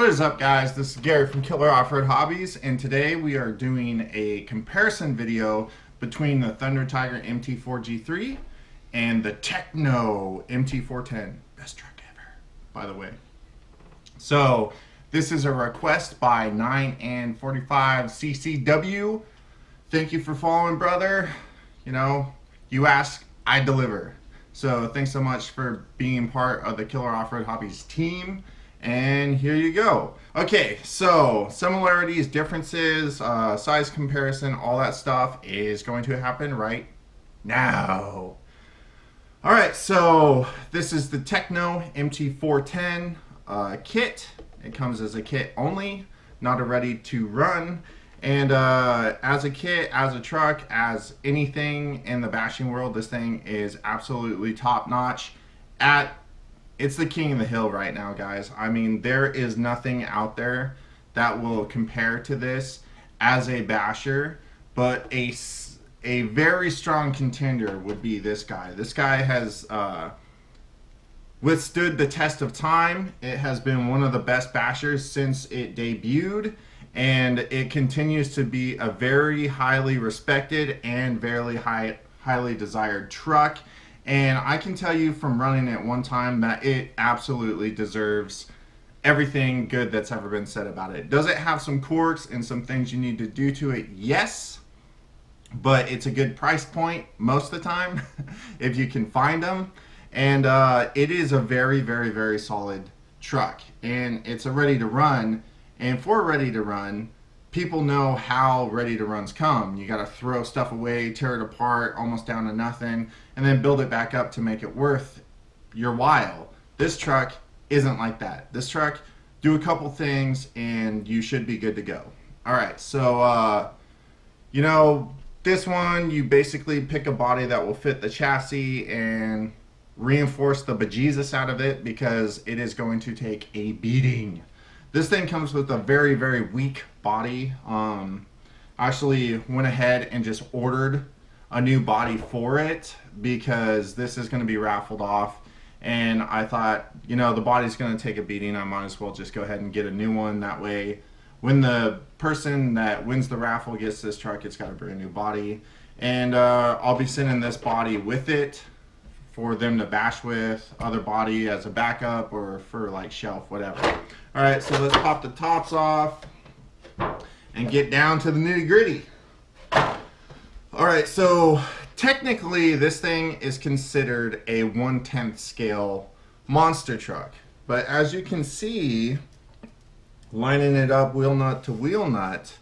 What is up, guys? This is Gary from Killer Off-Road Hobbies, and today we are doing a comparison video between the Thunder Tiger MT4G3 and the Tekno MT410. Best truck ever, by the way. So this is a request by 9 and 45 CCW. Thank you for following, brother. You know, you ask, I deliver. So thanks so much for being part of the Killer Off-Road Hobbies team. And here you go. Okay, so similarities, differences, size comparison, all that stuff is going to happen right now. All right, so this is the Tekno MT410 kit. It comes as a kit only, not a ready to run. And as a kit, as a truck, as anything in the bashing world, this thing is absolutely top notch. It's the king of the hill right now, guys. I mean, there is nothing out there that will compare to this as a basher, but a very strong contender would be this guy. This guy has withstood the test of time. It has been one of the best bashers since it debuted, and it continues to be a very highly respected and very highly desired truck. And I can tell you from running it one time that it absolutely deserves everything good that's ever been said about it. Does it have some quirks and some things you need to do to it? Yes. But it's a good price point most of the time if you can find them. And it is a very, very, very solid truck. And it's a ready to run. And for ready to run, people know how ready to runs come. You got to throw stuff away, tear it apart almost down to nothing, and then build it back up to make it worth your while. This truck isn't like that. This truck, do a couple things and you should be good to go. All right, so you know, this one, you basically pick a body that will fit the chassis and reinforce the bejesus out of it, because it is going to take a beating. This thing comes with a very, very weak body. I actually went ahead and just ordered a new body for it because this is going to be raffled off. And I thought, you know, the body's going to take a beating. I might as well just go ahead and get a new one. That way, when the person that wins the raffle gets this truck, it's got a brand new body. And I'll be sending this body with it for them to bash with, other body as a backup or for like shelf, whatever. All right, so let's pop the tops off and get down to the nitty gritty. All right, so technically this thing is considered a 1/10 scale monster truck. But as you can see, lining it up wheel nut to wheel nut,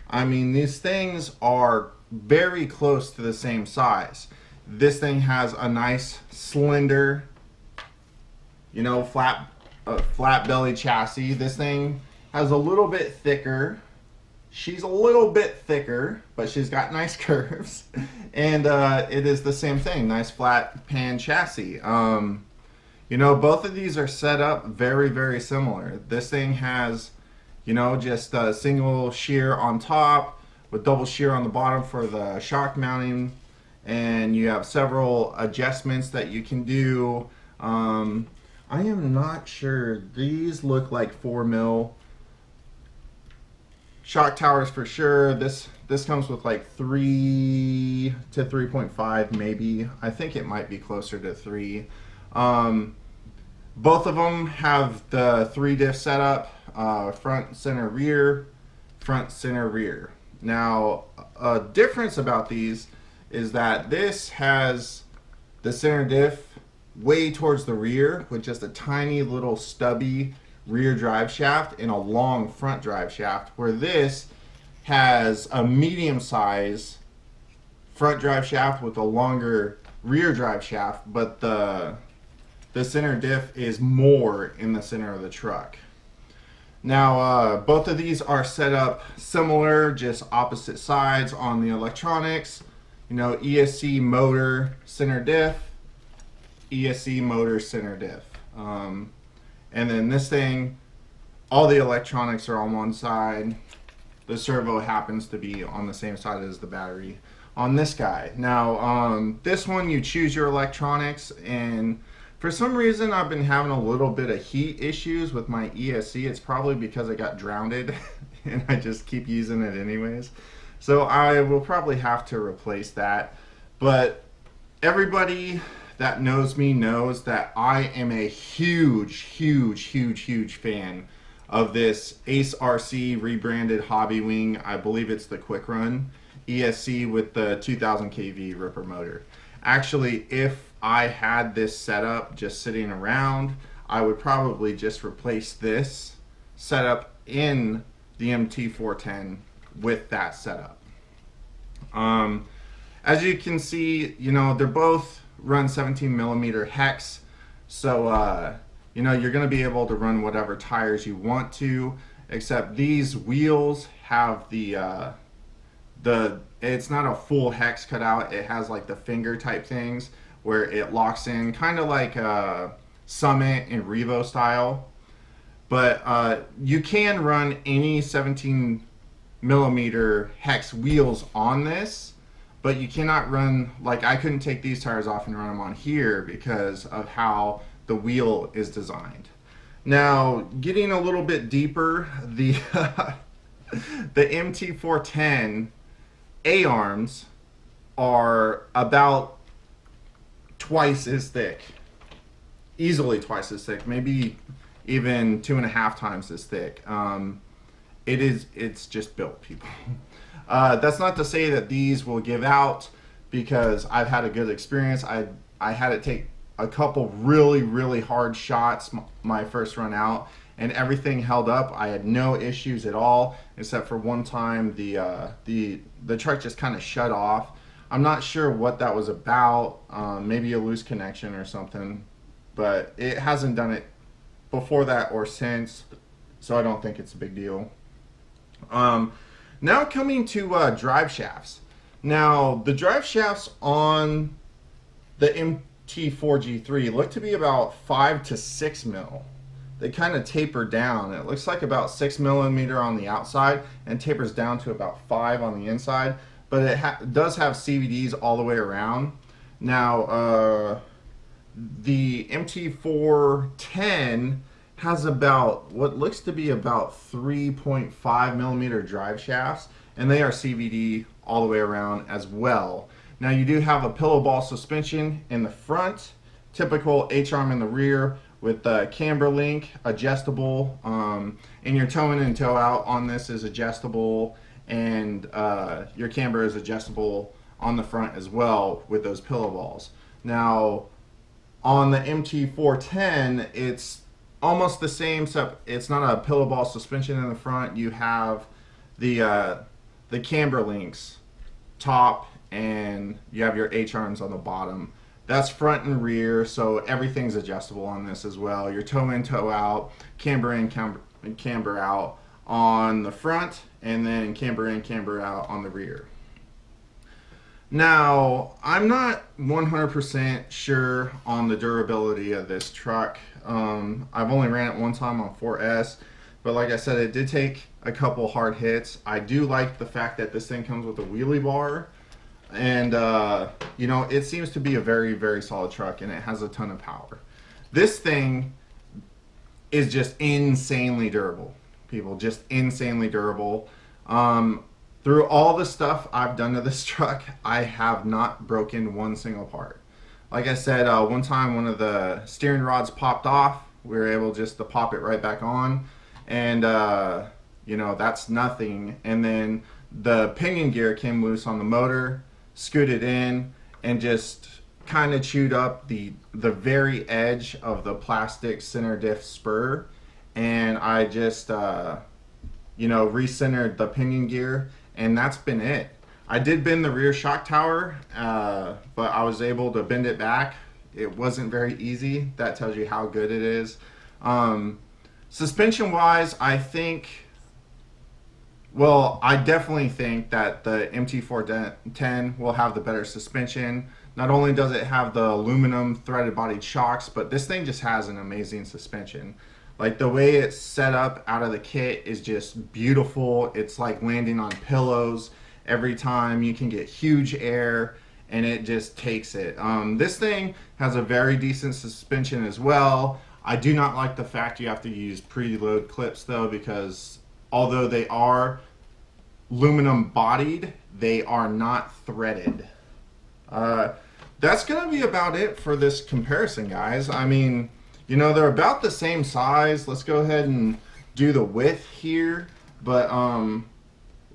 I mean, these things are very close to the same size. This thing has a nice slender, you know, flat belly chassis. This thing has a little bit thicker. She's a little bit thicker, but she's got nice curves. And it is the same thing, nice flat pan chassis. You know, both of these are set up very, very similar. This thing has, you know, just a single shear on top with double shear on the bottom for the shock mounting. And you have several adjustments that you can do. I am not sure. These look like 4mm shock towers for sure. This comes with like 3 to 3.5 maybe. I think it might be closer to 3. Both of them have the 3-diff setup, front, center, rear, front, center, rear. Now, a difference about these is that this has the center diff way towards the rear with just a tiny little stubby rear drive shaft and a long front drive shaft, where this has a medium size front drive shaft with a longer rear drive shaft, but the center diff is more in the center of the truck. Now, both of these are set up similar, just opposite sides on the electronics. You know, ESC motor center diff, ESC motor center diff. And then this thing, all the electronics are on one side. The servo happens to be on the same side as the battery on this guy. Now, this one, you choose your electronics, and For some reason, I've been having a little bit of heat issues with my ESC. It's probably because I got drowned and I just keep using it anyways. So I will probably have to replace that. But everybody that knows me knows that I am a huge fan of this Ace RC rebranded Hobby Wing. I believe it's the Quick Run ESC with the 2000 kV ripper motor. Actually, if I had this setup just sitting around, I would probably just replace this setup in the MT410 with that setup. As you can see, you know, they're both run 17mm hex, so you know, you're going to be able to run whatever tires you want to, except these wheels have the it's not a full hex cutout. It has like the finger type things where it locks in, kind of like Summit and Revo style. But you can run any 17mm hex wheels on this, but you cannot run, like I couldn't take these tires off and run them on here because of how the wheel is designed. Now, getting a little bit deeper, the the MT410 A-arms are about twice as thick, easily twice as thick, maybe even 2.5 times as thick. It's just built, people. That's not to say that these will give out, because I've had a good experience. I had to take a couple really hard shots my first run out, and everything held up. I had no issues at all, except for one time the truck just kind of shut off. I'm not sure what that was about. Maybe a loose connection or something, but it hasn't done it before that or since, so I don't think it's a big deal. Now coming to drive shafts. Now the drive shafts on the MT4G3 look to be about 5 to 6 mil. They kind of taper down. It looks like about 6mm on the outside and tapers down to about 5 on the inside, but it does have CVDs all the way around. Now the MT410 has about what looks to be about 3.5mm drive shafts, and they are CVD all the way around as well. Now you do have a pillow ball suspension in the front, typical H-arm in the rear with the camber link, adjustable, and your toe in and toe out on this is adjustable, and your camber is adjustable on the front as well with those pillow balls. Now on the MT410, it's almost the same, except it's not a pillow ball suspension in the front. You have the camber links top, and you have your H-arms on the bottom. That's front and rear, so everything's adjustable on this as well. Your toe in, toe out, camber in, camber out on the front, and then camber in, camber out on the rear. Now, I'm not 100% sure on the durability of this truck. I've only ran it one time on 4S, but like I said, it did take a couple hard hits. I do like the fact that this thing comes with a wheelie bar, and you know, it seems to be a very solid truck, and it has a ton of power. This thing is just insanely durable, people, just insanely durable. Through all the stuff I've done to this truck, I have not broken one single part. Like I said, one time one of the steering rods popped off. We were able just to pop it right back on, and you know, that's nothing. And then the pinion gear came loose on the motor, scooted in, and just kind of chewed up the very edge of the plastic center diff spur. And I just you know, recentered the pinion gear, and that's been it. I did bend the rear shock tower, but I was able to bend it back. It wasn't very easy. That tells you how good it is. Suspension wise, I think, well, I definitely think that the MT410 will have the better suspension. Not only does it have the aluminum threaded bodied shocks, but this thing just has an amazing suspension. Like, the way it's set up out of the kit is just beautiful. It's like landing on pillows every time. You can get huge air, and it just takes it. This thing has a very decent suspension as well. I do not like the fact you have to use preload clips though, because although they are aluminum bodied, they are not threaded. That's gonna be about it for this comparison, guys. I mean, you know, they're about the same size. Let's go ahead and do the width here, but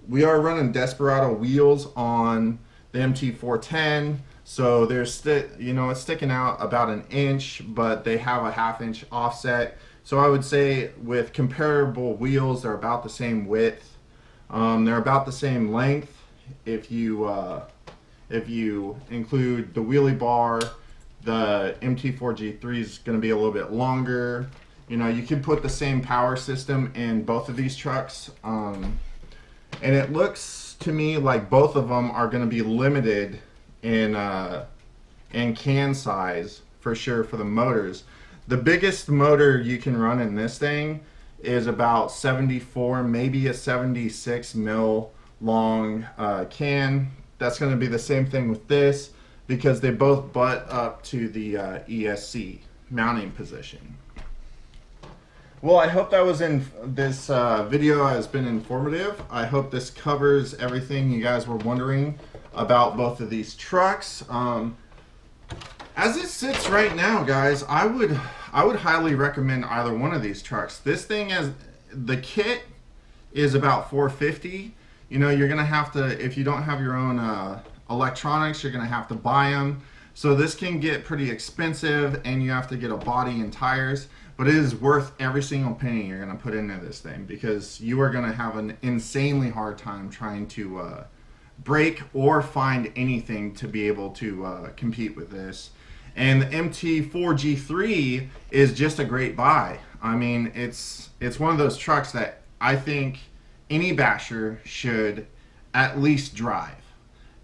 we are running Desperado wheels on the MT410, so there's you know, it's sticking out about 1 inch, but they have a 1/2 inch offset. So I would say with comparable wheels, they're about the same width. They're about the same length if you include the wheelie bar. The MT4G3 is going to be a little bit longer. You know, you can put the same power system in both of these trucks, and it looks to me like both of them are going to be limited in can size for sure for the motors. The biggest motor you can run in this thing is about 74, maybe a 76 mil long can. That's going to be the same thing with this, because they both butt up to the ESC mounting position. Well, I hope that was this video has been informative. I hope this covers everything you guys were wondering about both of these trucks. As it sits right now, guys, I would highly recommend either one of these trucks. This thing has, the kit is about $450. You know, you're gonna have to, if you don't have your own electronics, you're gonna have to buy them. So this can get pretty expensive, and you have to get a body and tires, but it is worth every single penny you're gonna put into this thing, because you are gonna have an insanely hard time trying to break or find anything to be able to compete with this. And the MT4G3 is just a great buy. I mean, it's one of those trucks that I think any basher should at least drive.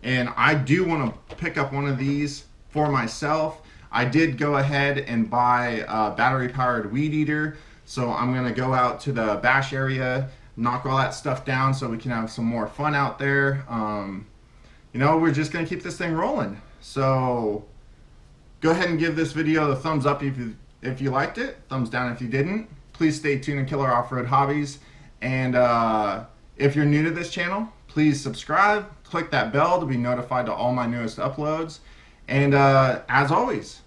And I do want to pick up one of these for myself. I did go ahead and buy a battery powered weed eater, so I'm gonna go out to the bash area, knock all that stuff down so we can have some more fun out there. You know, we're just gonna keep this thing rolling. So go ahead and give this video the thumbs up if you liked it, thumbs down if you didn't. Please stay tuned to Killer Off-Road Hobbies. And if you're new to this channel, please subscribe, click that bell to be notified to all my newest uploads. And as always,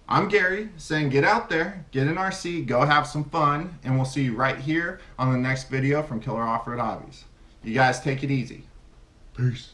I'm Gary saying get out there, get in RC, go have some fun, and we'll see you right here on the next video from Killer Off-Road Hobbies. You guys take it easy. Peace.